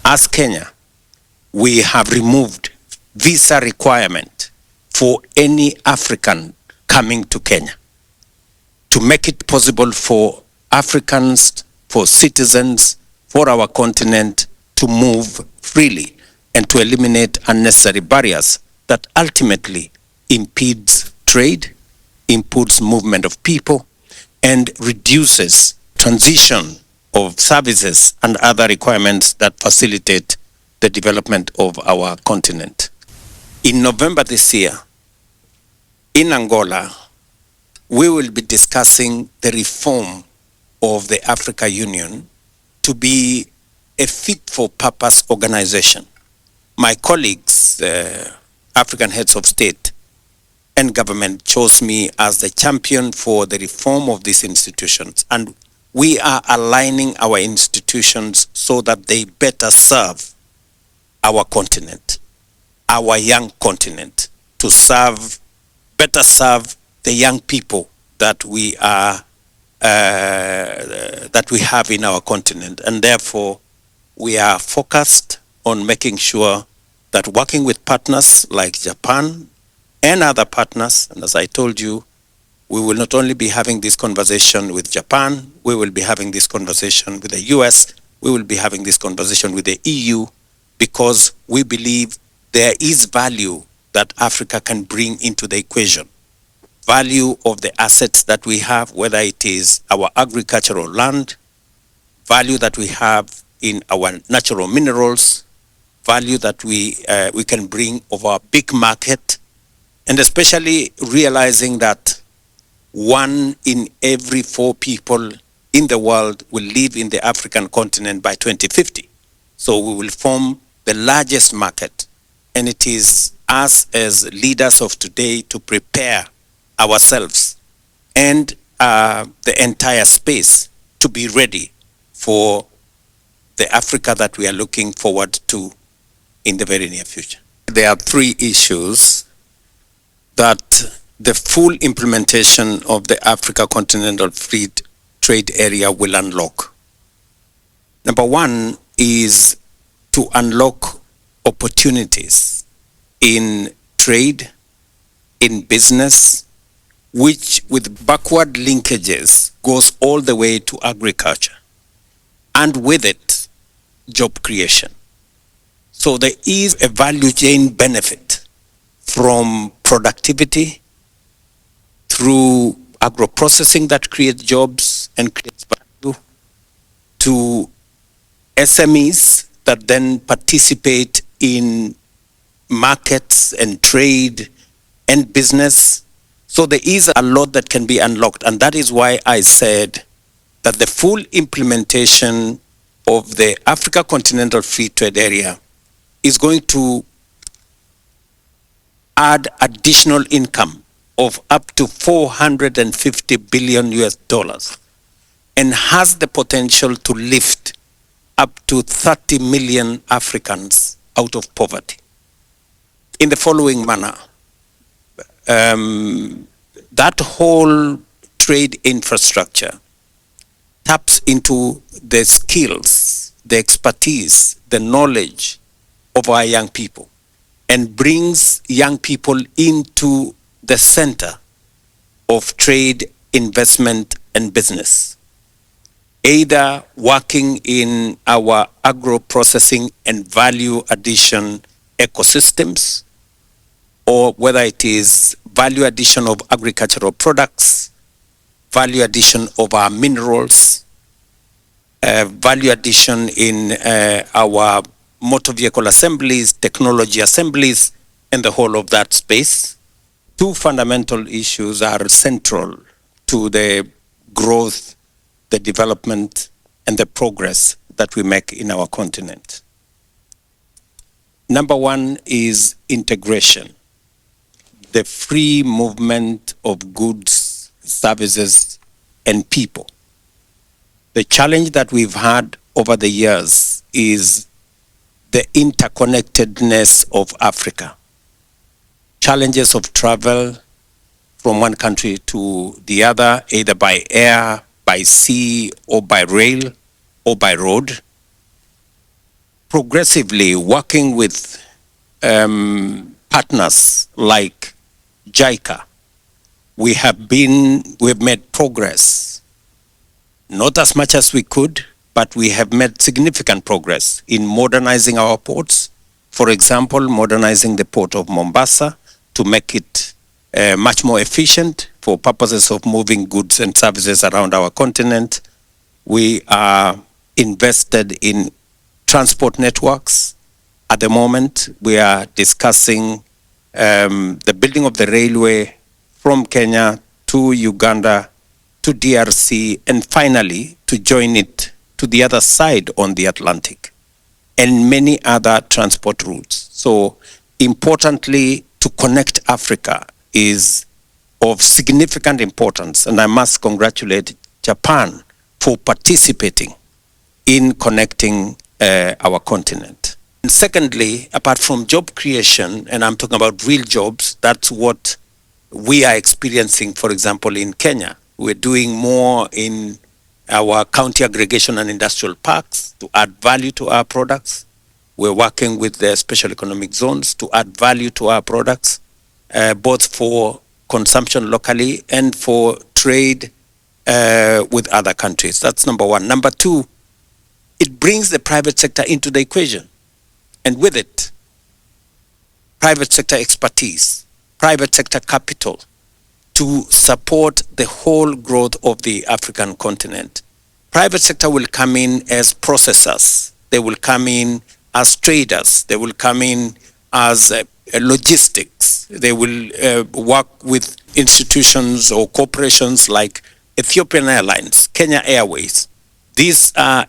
As Kenya, we have removed visa requirement for any African coming to Kenya to make it possible for Africans, for citizens, for our continent to move freely and to eliminate unnecessary barriers that ultimately impedes trade, impedes movement of people, and reduces transition of services and other requirements that facilitate the development of our continent. In November this year, in Angola, we will be discussing the reform of the African Union to be a fit-for-purpose organization. My colleagues, African heads of state and government, chose me as the champion for the reform of these institutions, and we are aligning our institutions so that they better serve our continent, our young continent, to better serve the young people that we have in our continent. And therefore, we are focused on making sure that working with partners like Japan and other partners, and as I told you, we will not only be having this conversation with Japan, we will be having this conversation with the US, we will be having this conversation with the EU, because we believe there is value that Africa can bring into the equation. Value of the assets that we have, whether it is our agricultural land, value that we have in our natural minerals, value that we can bring of our big market, and especially realizing that 1 in every 4 people in the world will live in the African continent by 2050. So we will form the largest market, and it is us as leaders of today to prepare ourselves and the entire space to be ready for the Africa that we are looking forward to in the very near future. There are 3 issues that the full implementation of the Africa Continental Free Trade Area will unlock. Number 1 is to unlock opportunities in trade, in business, which with backward linkages goes all the way to agriculture, and with it, job creation. So there is a value chain benefit from productivity through agro-processing that creates jobs and creates value, to SMEs that then participate in markets and trade and business. So there is a lot that can be unlocked, and that is why I said that the full implementation of the Africa Continental Free Trade Area is going to add additional income of up to $450 billion and has the potential to lift up to 30 million Africans out of poverty. In the following manner, that whole trade infrastructure taps into the skills, the expertise, the knowledge of our young people, and brings young people into the center of trade, investment, and business, either working in our agro-processing and value addition ecosystems, or whether it is value addition of agricultural products, value addition of our minerals, value addition in our motor vehicle assemblies, technology assemblies, and the whole of that space. 2 fundamental issues are central to the growth, the development, and the progress that we make in our continent. Number 1 is integration, the free movement of goods, services, and people. The challenge that we've had over the years is the interconnectedness of Africa. Challenges of travel from one country to the other, either by air, by sea, or by rail, or by road. progressively working with partners like JICA, we've made progress. Not as much as we could, but we have made significant progress in modernizing our ports. For example, modernizing the port of Mombasa to make it much more efficient for purposes of moving goods and services around our continent. We are invested in transport networks. At the moment, we are discussing the building of the railway from Kenya to Uganda to DRC, and finally to join it to the other side on the Atlantic, and many other transport routes. So importantly, to connect Africa is of significant importance, and I must congratulate Japan for participating in connecting our continent. And secondly, apart from job creation, and I'm talking about real jobs, that's what we are experiencing, for example, in Kenya. We're doing more in our county aggregation and industrial parks to add value to our products. We're working with the special economic zones to add value to our products, both for consumption locally and for trade with other countries. That's number one. Number two, it brings the private sector into the equation. And with it, private sector expertise, private sector capital, to support the whole growth of the African continent. Private sector will come in as processors. They will come in as traders. They will come in as logistics. They will work with institutions or corporations like Ethiopian Airlines, Kenya Airways. These are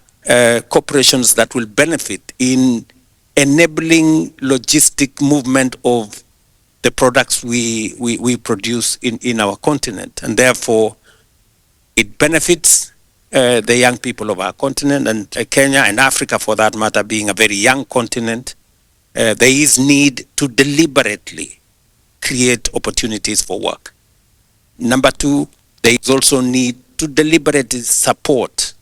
corporations that will benefit in enabling logistic movement of the products we produce in our continent, and therefore it benefits the young people of our continent, and Kenya and Africa for that matter being a very young continent. There is need to deliberately create opportunities for work. Number two, there is also need to deliberately support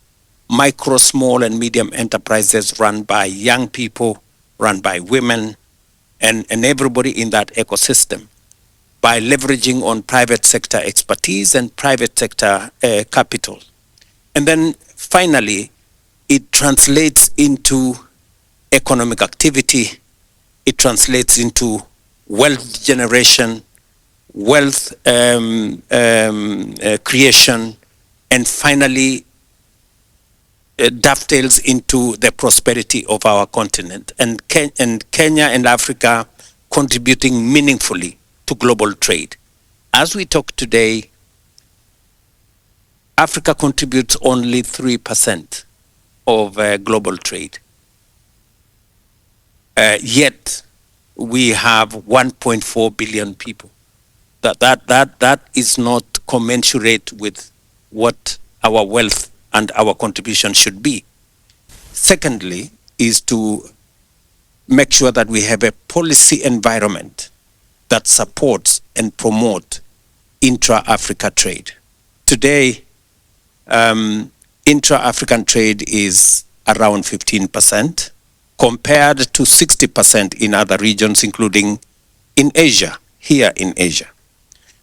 micro, small and medium enterprises run by young people, run by women, and everybody in that ecosystem, by leveraging on private sector expertise and private sector capital. And then finally, it translates into economic activity, it translates into wealth generation, wealth creation, and finally dovetails into the prosperity of our continent, and Kenya and Africa contributing meaningfully to global trade. As we talk today, Africa contributes only 3% of global trade. Yet we have 1.4 billion people. That is not commensurate with what our wealth and our contribution should be. Secondly, is to make sure that we have a policy environment that supports and promotes intra-Africa trade. Today, intra-African trade is around 15%, compared to 60% in other regions, including in Asia, here in Asia.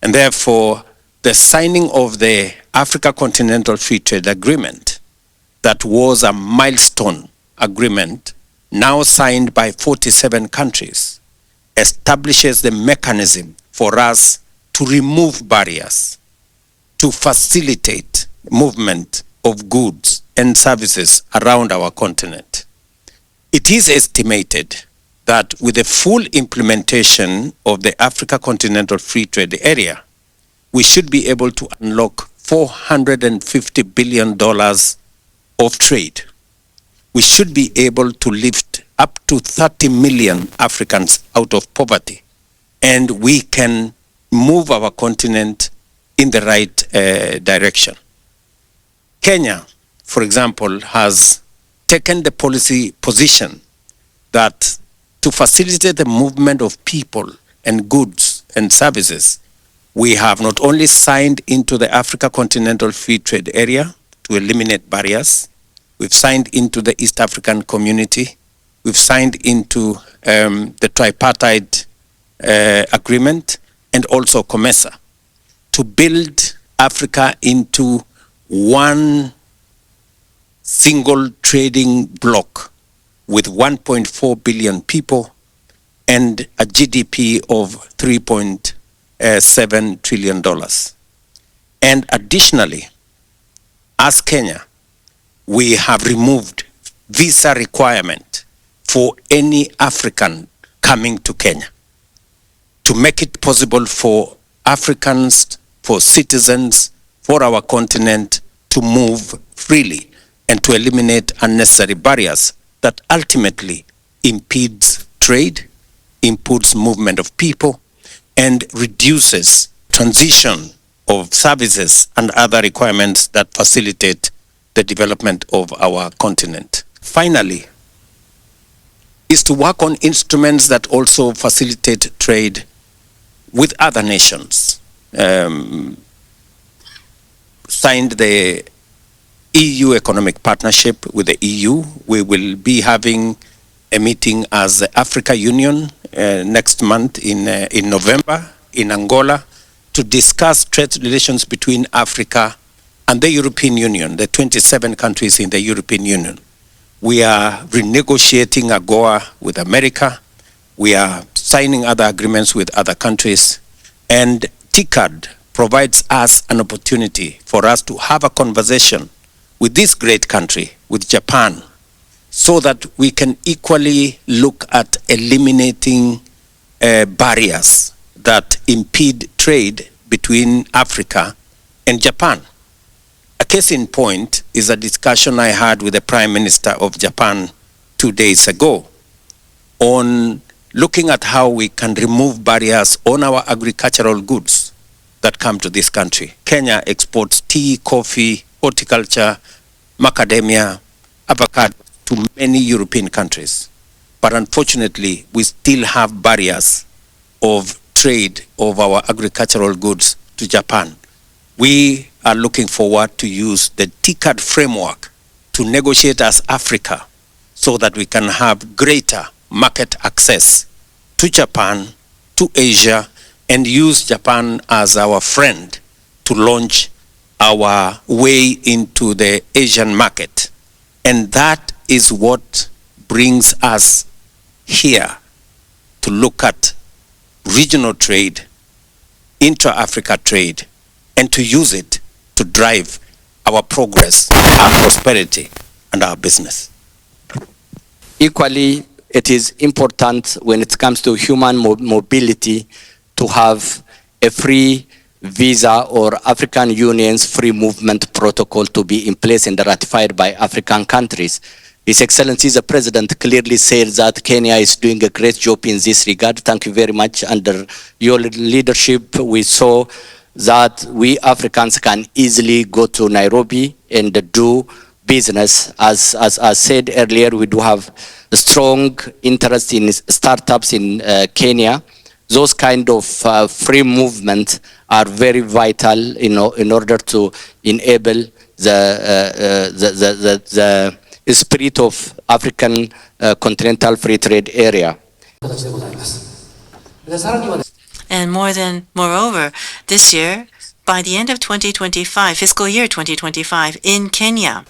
And therefore, the signing of the Africa Continental Free Trade Agreement, that was a milestone agreement, now signed by 47 countries, establishes the mechanism for us to remove barriers, to facilitate movement of goods and services around our continent. It is estimated that with the full implementation of the Africa Continental Free Trade Area, we should be able to unlock $450 billion of trade. We should be able to lift up to 30 million Africans out of poverty, and we can move our continent in the right direction. Kenya, for example, has taken the policy position that to facilitate the movement of people and goods and services, we have not only signed into the Africa Continental Free Trade Area to eliminate barriers, we've signed into the East African Community, we've signed into the tripartite agreement and also COMESA to build Africa into one single trading bloc with 1.4 billion people and a GDP of $3.7 trillion. And additionally, as Kenya, we have removed visa requirement for any African coming to Kenya to make it possible for Africans, for citizens, for our continent to move freely and to eliminate unnecessary barriers that ultimately impedes trade, impedes movement of people, and reduces transition of services and other requirements that facilitate the development of our continent. Finally, is to work on instruments that also facilitate trade with other nations. Signed the EU economic partnership with the EU. We will be having a meeting as the Africa Union next month in November in Angola to discuss trade relations between Africa and the European Union, the 27 countries in the European Union. We are renegotiating AGOA with America. We are signing other agreements with other countries. And TICAD provides us an opportunity for us to have a conversation with this great country, with Japan, so that we can equally look at eliminating barriers that impede trade between Africa and Japan. A case in point is a discussion I had with the Prime Minister of Japan 2 days ago on looking at how we can remove barriers on our agricultural goods that come to this country. Kenya exports tea, coffee, horticulture, macadamia, avocado to many European countries. But unfortunately, we still have barriers of trade of our agricultural goods to Japan. We are looking forward to use the TICAD framework to negotiate as Africa so that we can have greater market access to Japan, to Asia, and use Japan as our friend to launch our way into the Asian market. And that is what brings us here to look at regional trade, intra-Africa trade, and to use it to drive our progress, our prosperity, and our business. Equally, it is important when it comes to human mobility to have a free visa or African Union's free movement protocol to be in place and ratified by African countries. His Excellency the President clearly said that Kenya is doing a great job in this regard. Thank you very much. Under your leadership, we saw that we Africans can easily go to Nairobi and do business. As said earlier, we do have a strong interest in startups in Kenya. Those kind of free movement are very vital, in order to enable the spirit of African continental free trade area. And moreover, this year, by the end of 2025, fiscal year 2025, in Kenya,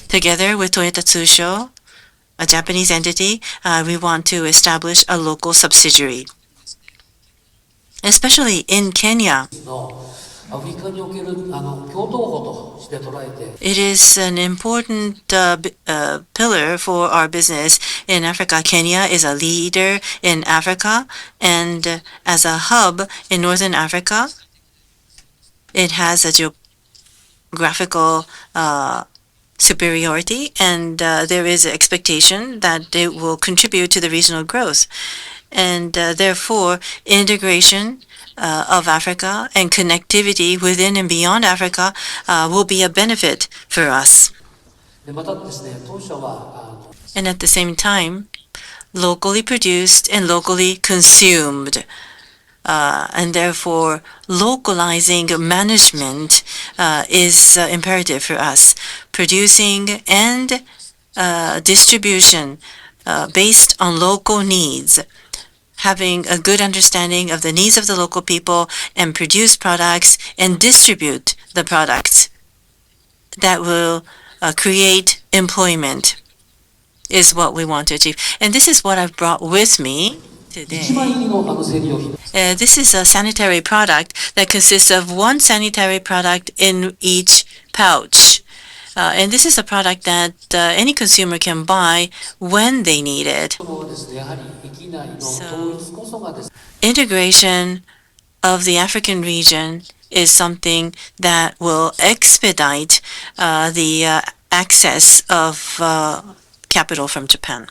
together with Toyota Tsusho, a Japanese entity, we want to establish a local subsidiary. Especially in Kenya, it is an important pillar for our business in Africa. Kenya is a leader in Africa, and as a hub in Northern Africa, it has a geographical superiority, and there is an expectation that it will contribute to the regional growth. And therefore, integration of Africa and connectivity within and beyond Africa will be a benefit for us. And at the same time, locally produced and locally consumed. And therefore, localizing management is imperative for us. Producing and distribution based on local needs, having a good understanding of the needs of the local people and produce products and distribute the products that will create employment is what we want to achieve. And this is what I've brought with me today. This is a sanitary product that consists of one sanitary product in each pouch. And this is a product that any consumer can buy when they need it. So, integration of the African region is something that will expedite the access of capital from Japan.